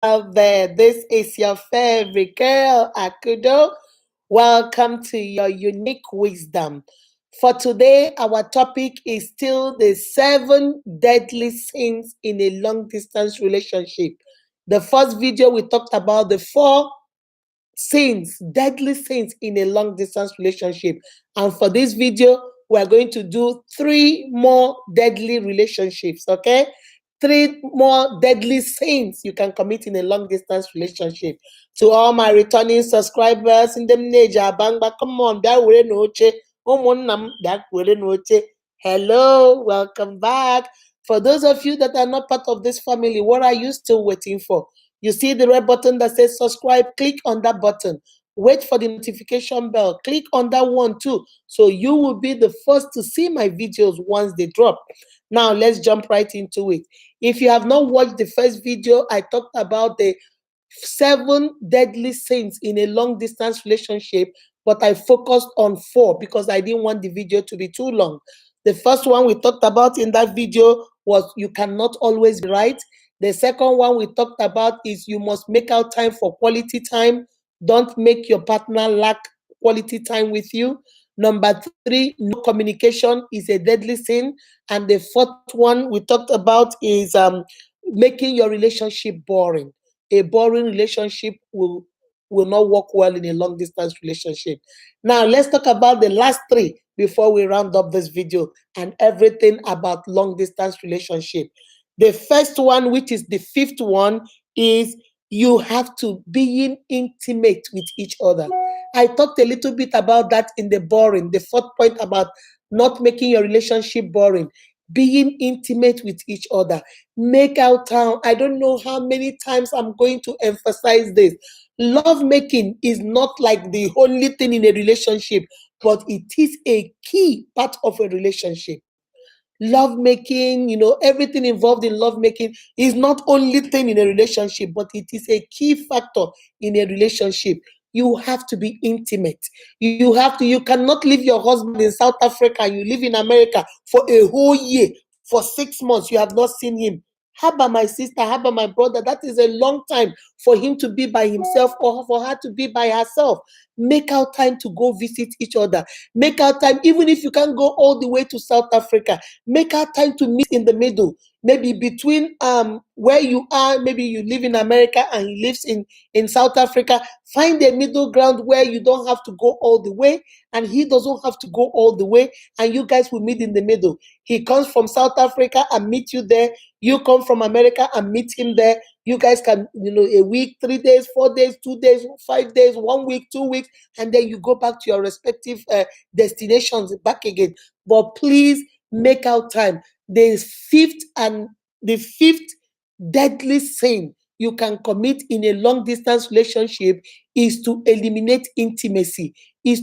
out there. This is your favorite girl, Akudo. Welcome to your unique wisdom. For today, our topic is still the 7 deadly sins in a long distance relationship. The first video we talked about the 4 sins, deadly sins in a long distance relationship. And for this video, we're going to do 3 more deadly relationships, okay? 3 more deadly sins you can commit in a long distance relationship. To all my returning subscribers in the Neja Bangba, come on, that way no che. That way no che. Hello, welcome back. For those of you that are not part of this family, what are you still waiting for? You see the red button that says subscribe, click on that button. Wait for the notification bell, click on that one too, so you will be the first to see my videos once they drop. Now let's jump right into it. If you have not watched the first video, I talked about the 7 deadly sins in a long distance relationship, but I focused on 4 because I didn't want the video to be too long. The first one we talked about in that video was you cannot always be right. The second one we talked about is you must make out time for quality time. Don't make your partner lack quality time with you. Number 3, no communication is a deadly sin. And the fourth one we talked about is making your relationship boring. A boring relationship will not work well in a long distance relationship. Now let's talk about the last 3 before we round up this video and everything about long distance relationship. The first one, which is the 5th one, is you have to be intimate with each other. I talked a little bit about that in the 4th point about not making your relationship boring. Being intimate with each other. Make out time. I don't know how many times I'm going to emphasize this. Love making is not like the only thing in a relationship, but it is a key part of a relationship. Love making, everything involved in love making is not only thing in a relationship, but it is a key factor in a relationship. You have to be intimate. You cannot leave your husband in South Africa and you live in America for a whole year. For 6 months, you have not seen him. How about my sister? How about my brother? That is a long time for him to be by himself or for her to be by herself. Make out time to go visit each other. Make out time, even if you can't go all the way to South Africa, make out time to meet in the middle. Maybe between where you are, maybe you live in America and he lives in South Africa. Find a middle ground where you don't have to go all the way and he doesn't have to go all the way, and you guys will meet in the middle. He comes from South Africa and meet you there. You come from America and meet him there. You guys can, a week, 3 days, 4 days, 2 days, 5 days, 1 week, 2 weeks, and then you go back to your respective destinations back again. But please make out time. The fifth deadly sin you can commit in a long distance relationship is to eliminate intimacy. In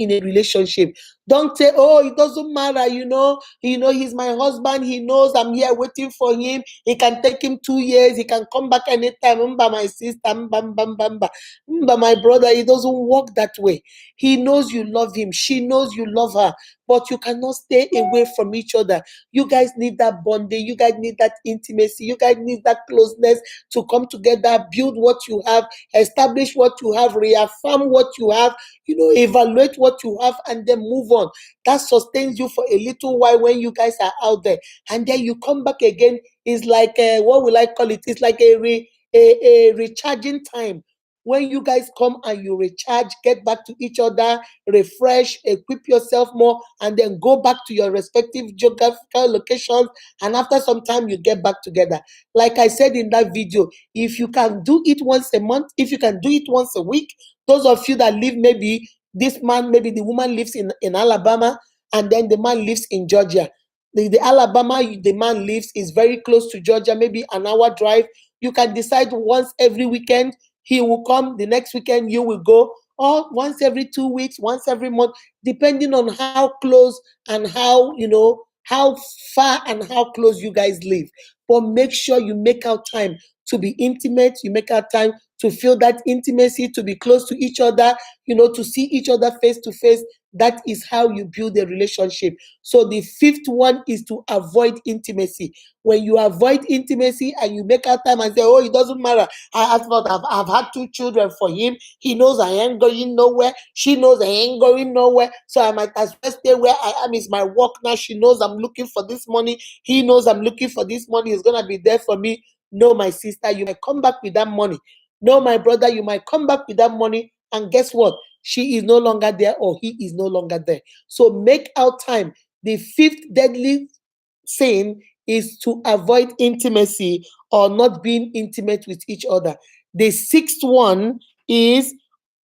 a relationship. Don't say, oh, it doesn't matter, he's my husband, he knows I'm here waiting for him, he can take him 2 years, he can come back anytime. My sister, my brother. It doesn't work that way. He knows you love him, she knows you love her, but you cannot stay away from each other. You guys need that bonding, you guys need that intimacy, you guys need that closeness to come together, build what you have, establish what you have, reaffirm what you have, evaluate what you have, and then move on. That sustains you for a little while when you guys are out there, and then you come back again. It's like what will I call it? It's like a recharging time. When you guys come and you recharge, get back to each other, refresh, equip yourself more, and then go back to your respective geographical locations. And after some time, you get back together. Like I said in that video, if you can do it once a month, if you can do it once a week, those of you that live, maybe maybe the woman lives in Alabama and then the man lives in Georgia. The Alabama the man lives is very close to Georgia, maybe an hour drive. You can decide once every weekend he will come, the next weekend you will go, or once every 2 weeks, once every month, depending on how close and how far and how close you guys live. But make sure you make out time to be intimate, you make out time to feel that intimacy, to be close to each other, to see each other face to face. That is how you build a relationship. So the fifth one is to avoid intimacy. When you avoid intimacy and you make out time and say, oh, it doesn't matter. I've had two children for him. He knows I ain't going nowhere. She knows I ain't going nowhere. So I might as well stay where I am. It's my work now. She knows I'm looking for this money. He knows I'm looking for this money. It's going to be there for me. No, my sister, you might come back with that money. No, my brother, you might come back with that money. And guess what? She is no longer there or he is no longer there. So make out time. The fifth deadly sin is to avoid intimacy or not being intimate with each other. The sixth one is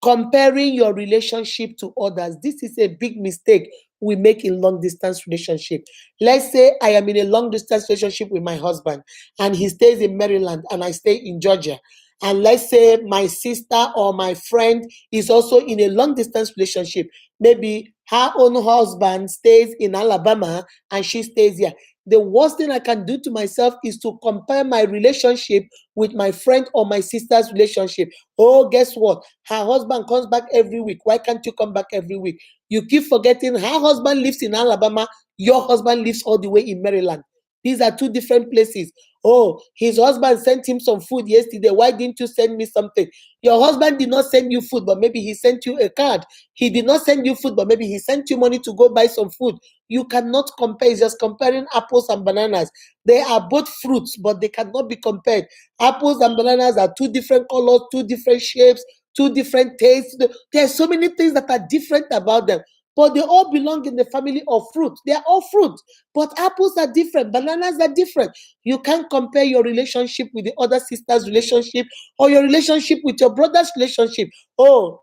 comparing your relationship to others. This is a big mistake we make in long distance relationship. Let's say I am in a long distance relationship with my husband and he stays in Maryland and I stay in Georgia. And let's say my sister or my friend is also in a long distance relationship. Maybe her own husband stays in Alabama and she stays here. The worst thing I can do to myself is to compare my relationship with my friend or my sister's relationship. Oh, guess what? Her husband comes back every week. Why can't you come back every week? You keep forgetting her husband lives in Alabama, your husband lives all the way in Maryland. These are two different places. Oh, his husband sent him some food yesterday. Why didn't you send me something? Your husband did not send you food, but maybe he sent you a card. He did not send you food, but maybe he sent you money to go buy some food. You cannot compare. It's just comparing apples and bananas. They are both fruits, but they cannot be compared. Apples and bananas are two different colors, two different shapes, two different tastes. There are so many things that are different about them, but they all belong in the family of fruit. They are all fruit, but apples are different, bananas are different. You can't compare your relationship with the other sister's relationship or your relationship with your brother's relationship. Oh,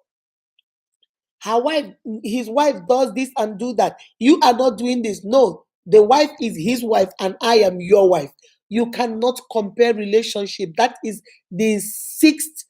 her wife, his wife does this and do that. You are not doing this. No, the wife is his wife and I am your wife. You cannot compare relationship. That is the sixth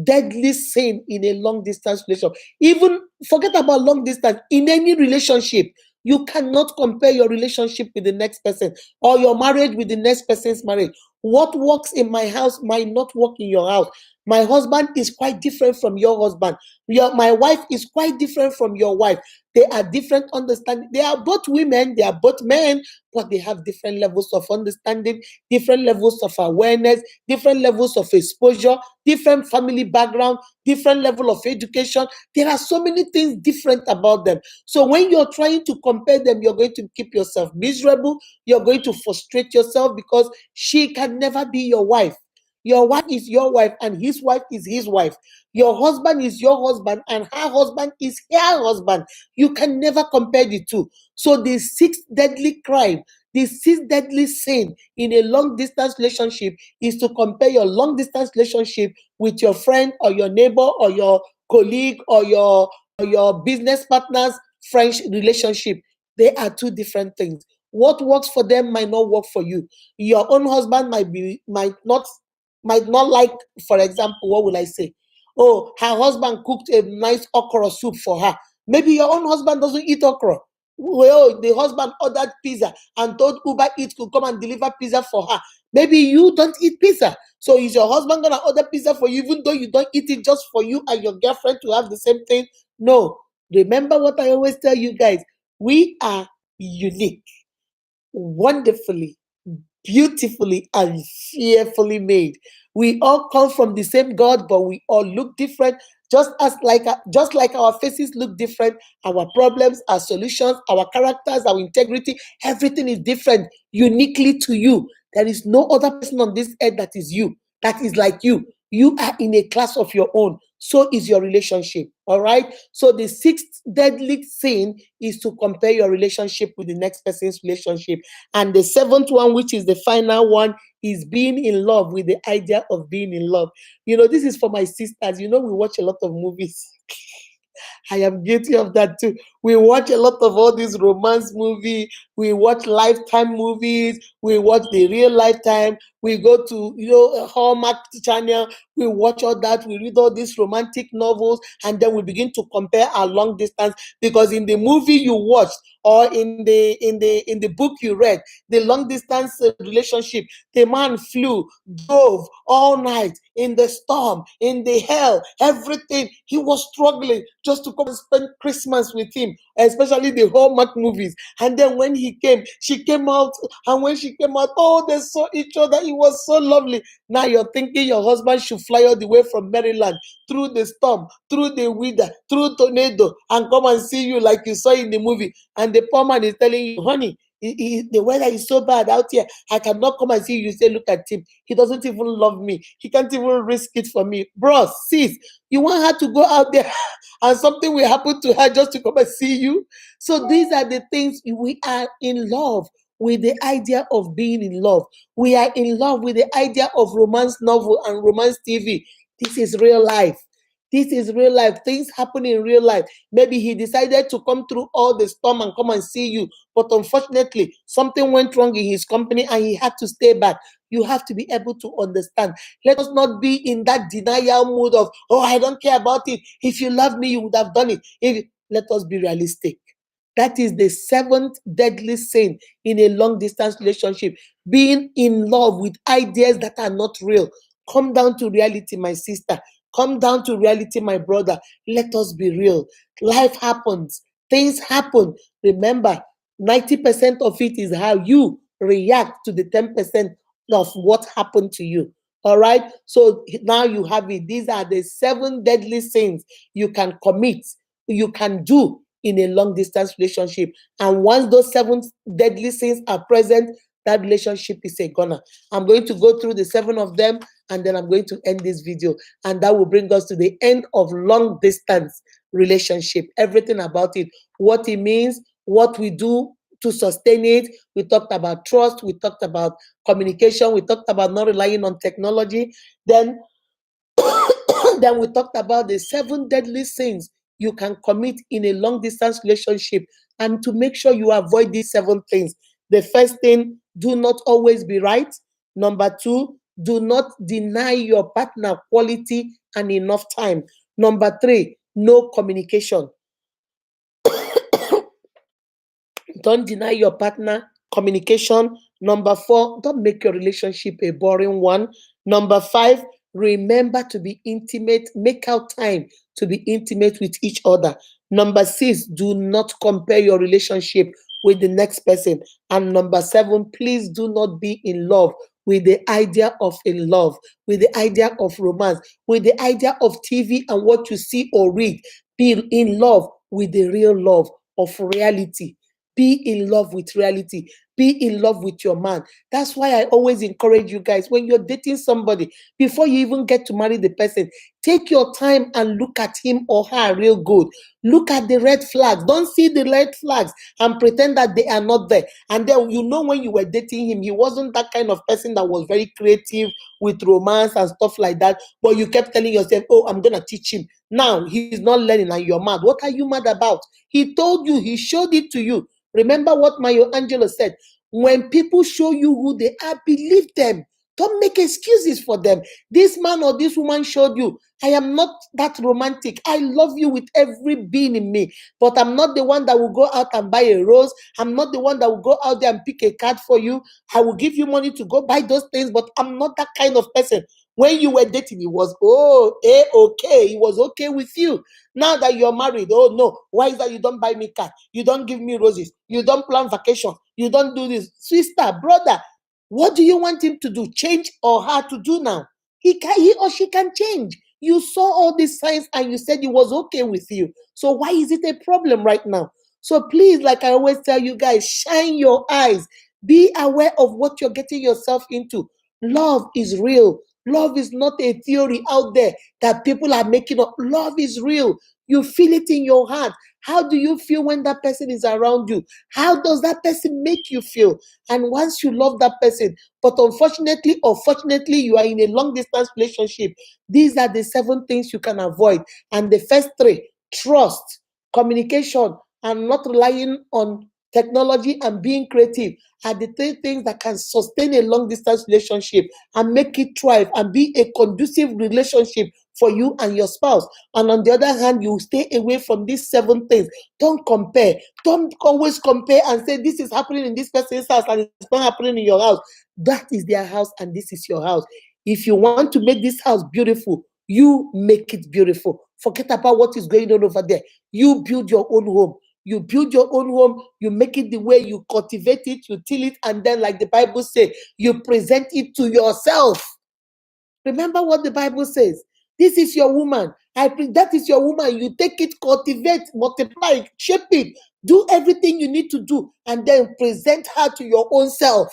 deadly sin in a long distance relationship. Even forget about long distance, in any relationship, you cannot compare your relationship with the next person or your marriage with the next person's marriage. What works in my house might not work in your house. My husband is quite different from your husband. My wife is quite different from your wife. They are different understanding. They are both women, they are both men, but they have different levels of understanding, different levels of awareness, different levels of exposure, different family background, different level of education. There are so many things different about them. So when you're trying to compare them, you're going to keep yourself miserable. You're going to frustrate yourself because she can never be your wife. Your wife is your wife and his wife is his wife. Your husband is your husband and her husband is her husband. You can never compare the two. So the sixth deadly crime, the sixth deadly sin in a long distance relationship is to compare your long distance relationship with your friend or your neighbor or your colleague or your business partner's French relationship. They are two different things. What works for them might not work for you. Your own husband might not like, for example, what will I say? Oh, her husband cooked a nice okra soup for her. Maybe your own husband doesn't eat okra. Well, the husband ordered pizza and told Uber Eats to come and deliver pizza for her. Maybe you don't eat pizza. So is your husband gonna order pizza for you even though you don't eat it, just for you and your girlfriend to have the same thing? No. Remember what I always tell you guys. We are unique, wonderfully, beautifully, and fearfully made. We all come from the same God, but we all look different. Just like our faces look different, our problems, our solutions, our characters, our integrity, everything is different, uniquely to you. There is no other person on this earth that is you, that is like you. You are in a class of your own. So is your relationship. All right. So the sixth deadly sin is to compare your relationship with the next person's relationship. And the seventh one, which is the final one, is being in love with the idea of being in love. This is for my sisters. We watch a lot of movies. I am guilty of that too. We watch a lot of all these romance movies. We watch Lifetime movies. We watch the real Lifetime. We go to a Hallmark channel. We watch all that. We read all these romantic novels, and then we begin to compare our long distance, because in the movie you watched or in the book you read, the long distance relationship, the man flew, drove all night in the storm, in the hell, everything. He was struggling just to come and spend Christmas with him. him, especially the Hallmark movies. And then when he came, she came out, and when she came out, oh, they saw each other. It was so lovely. Now you're thinking your husband should fly all the way from Maryland through the storm, through the weather, through tornado, and come and see you like you saw in the movie. And the poor man is telling you, honey, the weather is so bad out here. I cannot come and see you. You say, look at him. He doesn't even love me. He can't even risk it for me. Bro, sis, you want her to go out there and something will happen to her just to come and see you? So these are the things. We are in love with the idea of being in love. We are in love with the idea of romance novel and romance TV. This is real life. This is real life. Things happen in real life. Maybe he decided to come through all the storm and come and see you. But unfortunately, something went wrong in his company and he had to stay back. You have to be able to understand. Let us not be in that denial mood of, oh, I don't care about it. If you love me, you would have done it. Let us be realistic. That is the seventh deadly sin in a long distance relationship. Being in love with ideas that are not real. Come down to reality, my sister. Come down to reality, my brother. Let us be real. Life happens. Things happen. Remember, 90% of it is how you react to the 10% of what happened to you. All right. So now you have it. These are the 7 deadly sins you can commit, you can do in a long distance relationship. And once those 7 deadly sins are present, that relationship is a goner. I'm going to go through the 7 of them and then I'm going to end this video. And that will bring us to the end of long distance relationship. Everything about it, what it means, what we do to sustain it. We talked about trust. We talked about communication. We talked about not relying on technology. Then then we talked about the 7 deadly sins you can commit in a long distance relationship, and to make sure you avoid these 7 things. The first thing, do not always be right. Number 2, do not deny your partner quality and enough time. Number 3, no communication. Don't deny your partner communication. Number 4, don't make your relationship a boring one. Number 5, remember to be intimate. Make out time to be intimate with each other. Number 6, do not compare your relationship with the next person. And number 7, please do not be in love with the idea of in love, with the idea of romance, with the idea of TV and what you see or read. Be in love with the real love of reality. Be in love with reality. Be in love with your man. That's why I always encourage you guys, when you're dating somebody, before you even get to marry the person, take your time and look at him or her real good. Look at the red flags. Don't see the red flags and pretend that they are not there. And then you know when you were dating him, he wasn't that kind of person that was very creative with romance and stuff like that. But you kept telling yourself, oh, I'm going to teach him. Now he's not learning and you're mad. What are you mad about? He told you, he showed it to you. Remember what Maya Angelou said, when people show you who they are, believe them. Don't make excuses for them. This man or this woman showed you, I am not that romantic. I love you with every being in me, but I'm not the one that will go out and buy a rose. I'm not the one that will go out there and pick a card for you. I will give you money to go buy those things, but I'm not that kind of person. When you were dating, it was, okay. It was okay with you. Now that you're married, oh no, why is that you don't buy me car? You don't give me roses. You don't plan vacation. You don't do this. Sister, brother, what do you want him to do? Change or her to do now? He or she can change. You saw all these signs and you said it was okay with you. So why is it a problem right now? So please, like I always tell you guys, shine your eyes. Be aware of what you're getting yourself into. Love is real. Love is not a theory out there that people are making up. Love is real. You feel it in your heart. How do you feel when that person is around you? How does that person make you feel? And once you love that person, but unfortunately or fortunately, you are in a long distance relationship, these are the 7 things you can avoid. And the first 3, trust, communication, and not relying on technology and being creative, are the 3 things that can sustain a long distance relationship and make it thrive and be a conducive relationship for you and your spouse. And on the other hand, you stay away from these 7 things. Don't compare. Don't always compare and say this is happening in this person's house and it's not happening in your house. That is their house and this is your house. If you want to make this house beautiful, you make it beautiful. Forget about what is going on over there. You build your own home. You build your own home, you make it the way, you cultivate it, you till it, and then, like the Bible says, you present it to yourself. Remember what the Bible says. This is your woman. That is your woman. You take it, cultivate, multiply, shape it, do everything you need to do, and then present her to your own self.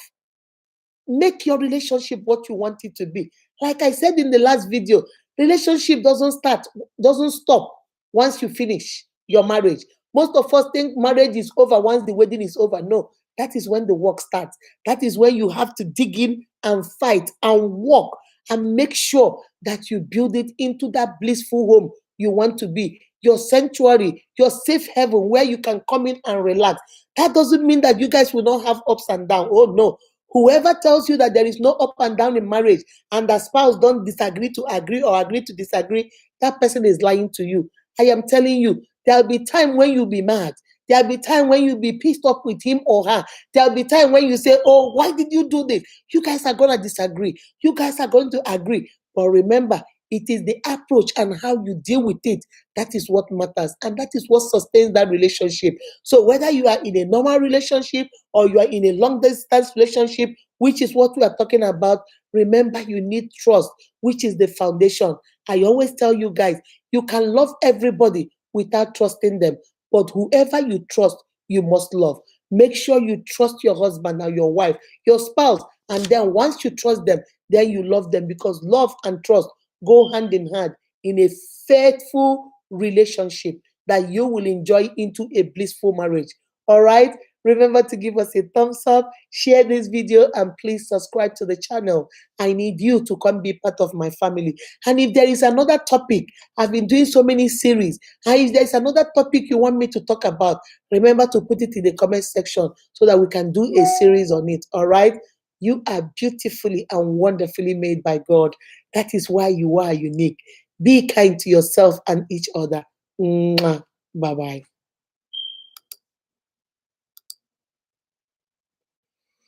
Make your relationship what you want it to be. Like I said in the last video, relationship doesn't stop once you finish your marriage. Most of us think marriage is over once the wedding is over. No, that is when the work starts. That is when you have to dig in and fight and work and make sure that you build it into that blissful home you want to be, your sanctuary, your safe heaven where you can come in and relax. That doesn't mean that you guys will not have ups and downs. Oh no. Whoever tells you that there is no up and down in marriage and the spouse don't disagree to agree or agree to disagree, that person is lying to you. I am telling you, there'll be time when you'll be mad. There'll be time when you'll be pissed off with him or her. There'll be time when you say, oh, why did you do this? You guys are going to disagree. You guys are going to agree. But remember, it is the approach and how you deal with it. That is what matters. And that is what sustains that relationship. So whether you are in a normal relationship or you are in a long distance relationship, which is what we are talking about, remember you need trust, which is the foundation. I always tell you guys, you can love everybody without trusting them. But whoever you trust, you must love. Make sure you trust your husband or your wife, your spouse. And then once you trust them, then you love them, because love and trust go hand in hand in a faithful relationship that you will enjoy into a blissful marriage. All right. Remember to give us a thumbs up, share this video, and please subscribe to the channel. I need you to come be part of my family. And if there is another topic, I've been doing so many series, and if there's another topic you want me to talk about, remember to put it in the comment section so that we can do a series on it. All right. You are beautifully and wonderfully made by God. That is why you are unique. Be kind to yourself and each other. Bye bye.